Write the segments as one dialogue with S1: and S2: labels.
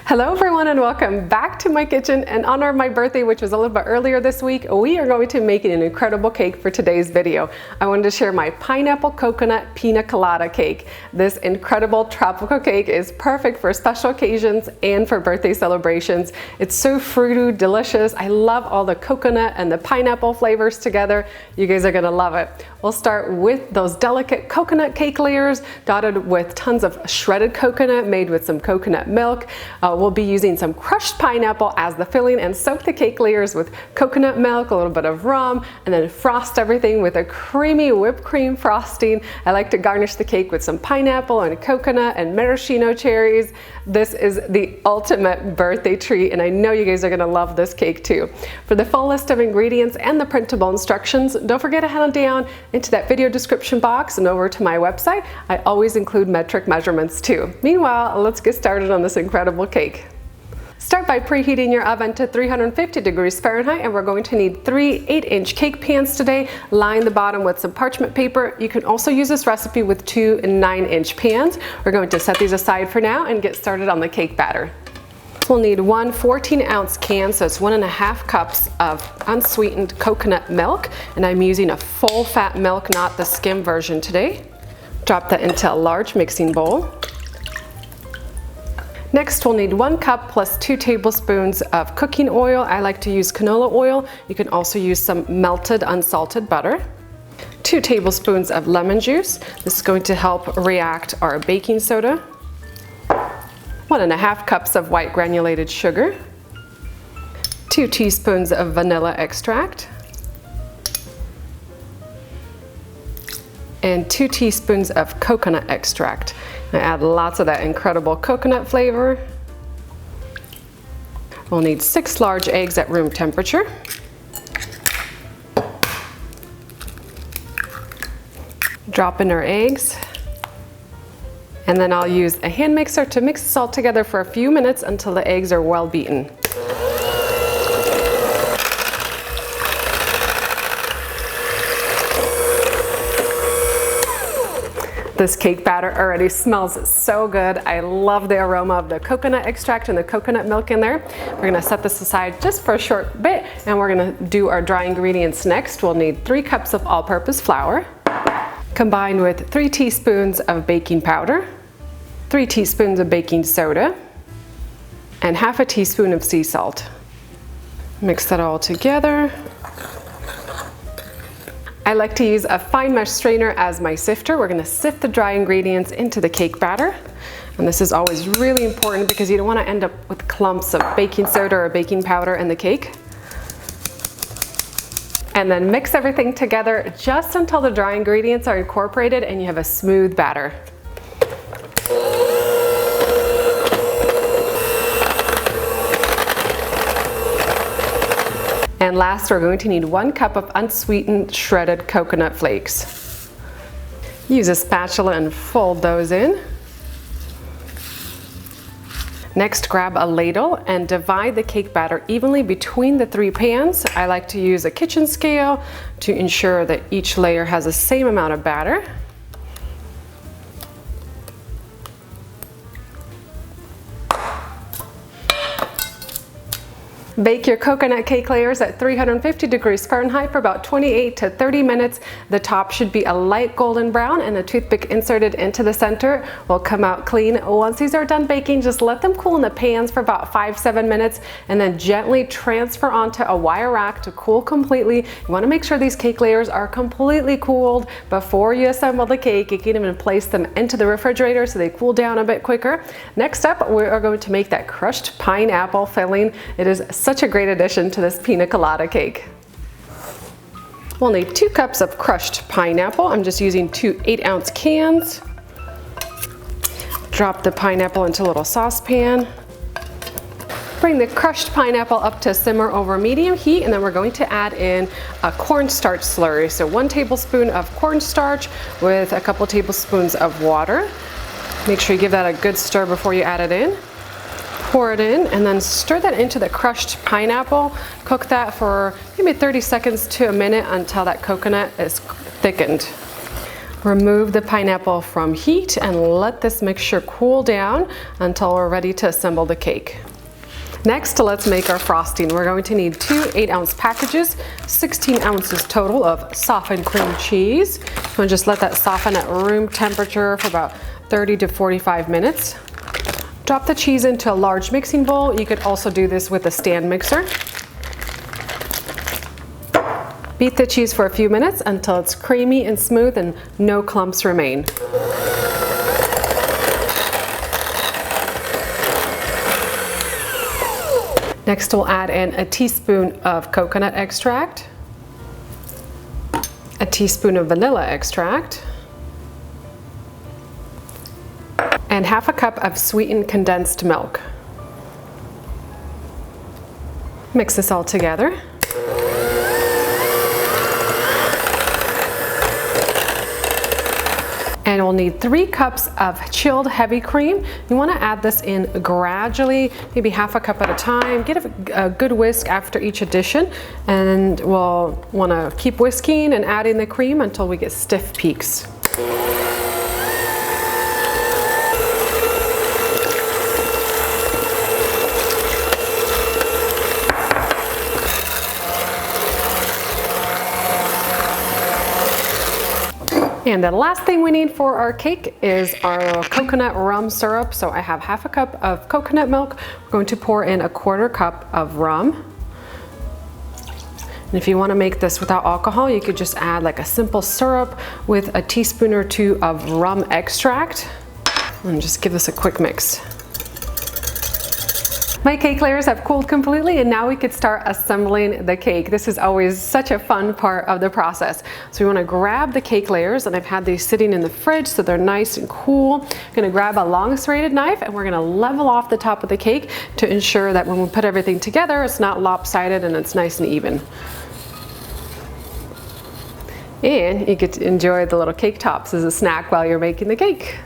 S1: Hello everyone and welcome back to my kitchen. In honor of my birthday, which was a little bit earlier this week, we are going to make an incredible cake for today's video. I wanted to share my pineapple coconut pina colada cake. This incredible tropical cake is perfect for special occasions and for birthday celebrations. It's so fruity, delicious. I love all the coconut and the pineapple flavors together. You guys are gonna love it. We'll start with those delicate coconut cake layers dotted with tons of shredded coconut made with some coconut milk. We'll be using some crushed pineapple as the filling and soak the cake layers with coconut milk, a little bit of rum, and then frost everything with a creamy whipped cream frosting. I like to garnish the cake with some pineapple and coconut and maraschino cherries. This is the ultimate birthday treat, and I know you guys are gonna love this cake too. For the full list of ingredients and the printable instructions, don't forget to head on down into that video description box and over to my website. I always include metric measurements too. Meanwhile, let's get started on this incredible cake. Start by preheating your oven to 350 degrees Fahrenheit, and we're going to need 3 8-inch cake pans today. Line the bottom with some parchment paper. You can also use this recipe with 2 9-inch pans. We're going to set these aside for now and get started on the cake batter. We'll need one 14-ounce can, so it's 1.5 cups of unsweetened coconut milk, and I'm using a full fat milk, not the skim version today. Drop that into a large mixing bowl. Next, we'll need 1 cup plus 2 tablespoons of cooking oil. I like to use canola oil. You can also use some melted unsalted butter. 2 tablespoons of lemon juice. This is going to help react our baking soda. 1.5 cups of white granulated sugar. 2 teaspoons of vanilla extract. And 2 teaspoons of coconut extract. I add lots of that incredible coconut flavor. We'll need 6 large eggs at room temperature. Drop in our eggs. And then I'll use a hand mixer to mix this all together for a few minutes until the eggs are well beaten. This cake batter already smells so good. I love the aroma of the coconut extract and the coconut milk in there. We're gonna set this aside just for a short bit, and we're gonna do our dry ingredients next. We'll need 3 cups of all-purpose flour, combined with 3 teaspoons of baking powder, 3 teaspoons of baking soda, and ½ teaspoon of sea salt. Mix that all together. I like to use a fine mesh strainer as my sifter. We're gonna sift the dry ingredients into the cake batter. And this is always really important because you don't wanna end up with clumps of baking soda or baking powder in the cake. And then mix everything together just until the dry ingredients are incorporated and you have a smooth batter. And last, we're going to need 1 cup of unsweetened shredded coconut flakes. Use a spatula and fold those in. Next, grab a ladle and divide the cake batter evenly between the 3 pans. I like to use a kitchen scale to ensure that each layer has the same amount of batter. Bake your coconut cake layers at 350 degrees Fahrenheit for about 28 to 30 minutes. The top should be a light golden brown, and a toothpick inserted into the center will come out clean. Once these are done baking, just let them cool in the pans for about 5-7 minutes, and then gently transfer onto a wire rack to cool completely. You want to make sure these cake layers are completely cooled before you assemble the cake. You can even place them into the refrigerator so they cool down a bit quicker. Next up, we are going to make that crushed pineapple filling. It is such a great addition to this pina colada cake. We'll need 2 cups of crushed pineapple. I'm just using 2 8-ounce cans. Drop the pineapple into a little saucepan. Bring the crushed pineapple up to simmer over medium heat, and then we're going to add in a cornstarch slurry. So 1 tablespoon of cornstarch with a couple tablespoons of water. Make sure you give that a good stir before you add it in. Pour it in and then stir that into the crushed pineapple. Cook that for maybe 30 seconds to a minute until that coconut is thickened. Remove the pineapple from heat and let this mixture cool down until we're ready to assemble the cake. Next, let's make our frosting. We're going to need 2 8-ounce packages, 16 ounces total of softened cream cheese. So just let that soften at room temperature for about 30 to 45 minutes. Drop the cheese into a large mixing bowl. You could also do this with a stand mixer. Beat the cheese for a few minutes until it's creamy and smooth and no clumps remain. Next, we'll add in a teaspoon of coconut extract, a teaspoon of vanilla extract, and half a cup of sweetened condensed milk. Mix this all together. And we'll need 3 cups of chilled heavy cream. You want to add this in gradually, maybe half a cup at a time. Get a good whisk after each addition, and we'll want to keep whisking and adding the cream until we get stiff peaks. And the last thing we need for our cake is our coconut rum syrup. So I have half a cup of coconut milk. We're going to pour in a 1/4 cup of rum. And if you want to make this without alcohol, you could just add like a simple syrup with a teaspoon or 2 of rum extract. And just give this a quick mix. My cake layers have cooled completely, and now we could start assembling the cake. This is always such a fun part of the process. So we want to grab the cake layers, and I've had these sitting in the fridge so they're nice and cool. I'm going to grab a long serrated knife, and we're going to level off the top of the cake to ensure that when we put everything together, it's not lopsided and it's nice and even. And you get to enjoy the little cake tops as a snack while you're making the cake.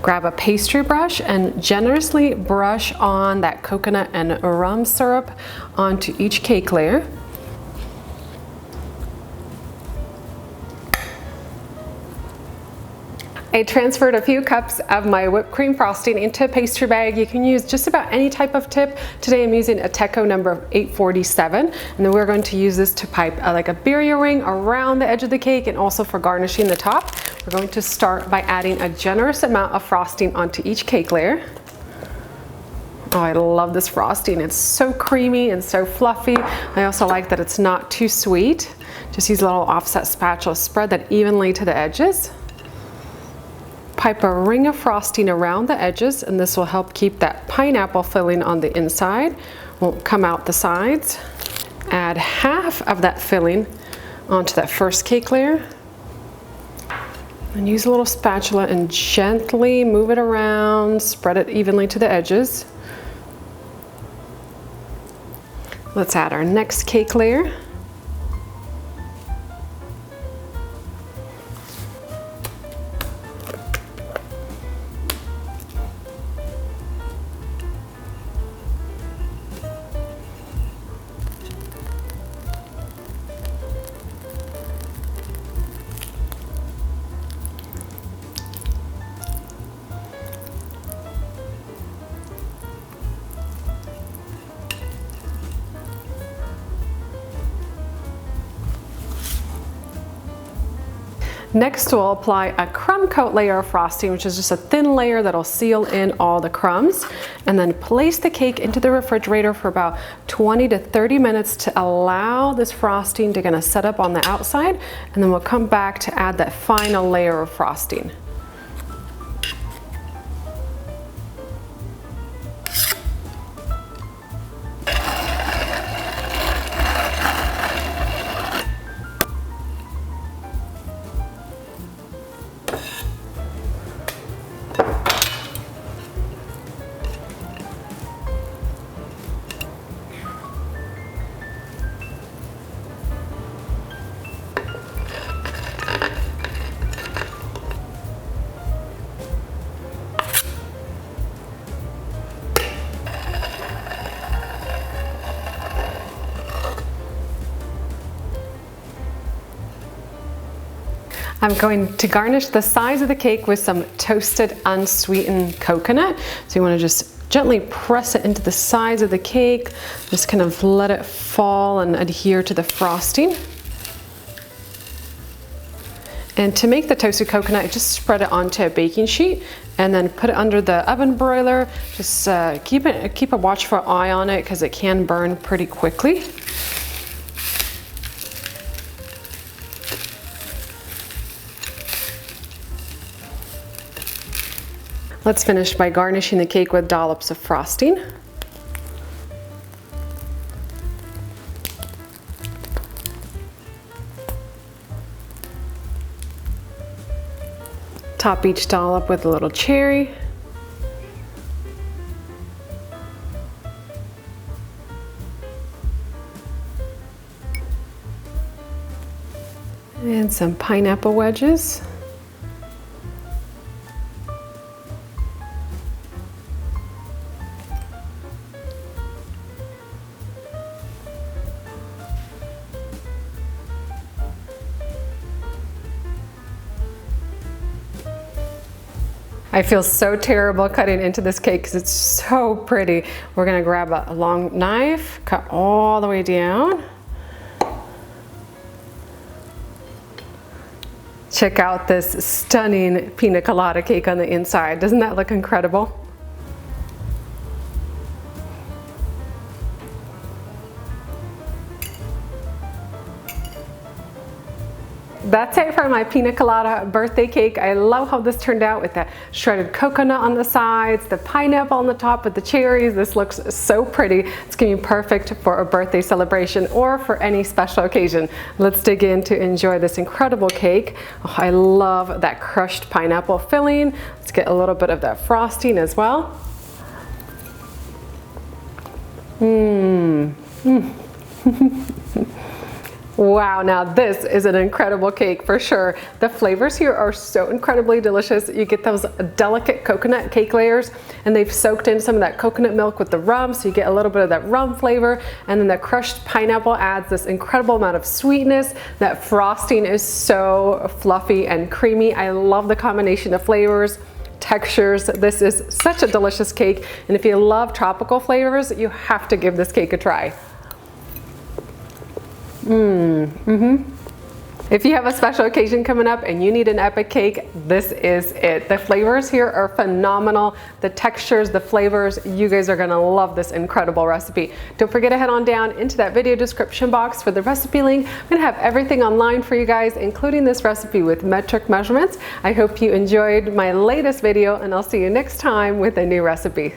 S1: Grab a pastry brush and generously brush on that coconut and rum syrup onto each cake layer. I transferred a few cups of my whipped cream frosting into a pastry bag. You can use just about any type of tip. Today I'm using a Teco number 847, and then we're going to use this to pipe like a birria ring around the edge of the cake and also for garnishing the top. We're going to start by adding a generous amount of frosting onto each cake layer. Oh, I love this frosting. It's so creamy and so fluffy. I also like that it's not too sweet. Just use a little offset spatula, spread that evenly to the edges. Pipe a ring of frosting around the edges, and this will help keep that pineapple filling on the inside. Won't come out the sides. Add half of that filling onto that first cake layer. And use a little spatula and gently move it around, spread it evenly to the edges. Let's add our next cake layer. Next, we'll apply a crumb coat layer of frosting, which is just a thin layer that'll seal in all the crumbs, and then place the cake into the refrigerator for about 20 to 30 minutes to allow this frosting to kind of set up on the outside, and then we'll come back to add that final layer of frosting. I'm going to garnish the sides of the cake with some toasted unsweetened coconut. So you want to just gently press it into the sides of the cake. Just kind of let it fall and adhere to the frosting. And to make the toasted coconut, just spread it onto a baking sheet and then put it under the oven broiler. Just keep a watchful eye on it because it can burn pretty quickly. Let's finish by garnishing the cake with dollops of frosting. Top each dollop with a little cherry. And some pineapple wedges. I feel so terrible cutting into this cake because it's so pretty. We're gonna grab a long knife, cut all the way down. Check out this stunning pina colada cake on the inside. Doesn't that look incredible? That's it for my pina colada birthday cake. I love how this turned out with the shredded coconut on the sides, the pineapple on the top with the cherries. This looks so pretty. It's gonna be perfect for a birthday celebration or for any special occasion. Let's dig in to enjoy this incredible cake. Oh, I love that crushed pineapple filling. Let's get a little bit of that frosting as well. Wow, now this is an incredible cake for sure. The flavors here are so incredibly delicious. You get those delicate coconut cake layers and they've soaked in some of that coconut milk with the rum, so you get a little bit of that rum flavor, and then the crushed pineapple adds this incredible amount of sweetness. That frosting is so fluffy and creamy. I love the combination of flavors, textures. This is such a delicious cake, and if you love tropical flavors, you have to give this cake a try. If you have a special occasion coming up and you need an epic cake, this is it. The flavors here are phenomenal. The textures, the flavors, you guys are gonna love this incredible recipe. Don't forget to head on down into that video description box for the recipe link. I'm gonna have everything online for you guys, including this recipe with metric measurements. I hope you enjoyed my latest video, and I'll see you next time with a new recipe.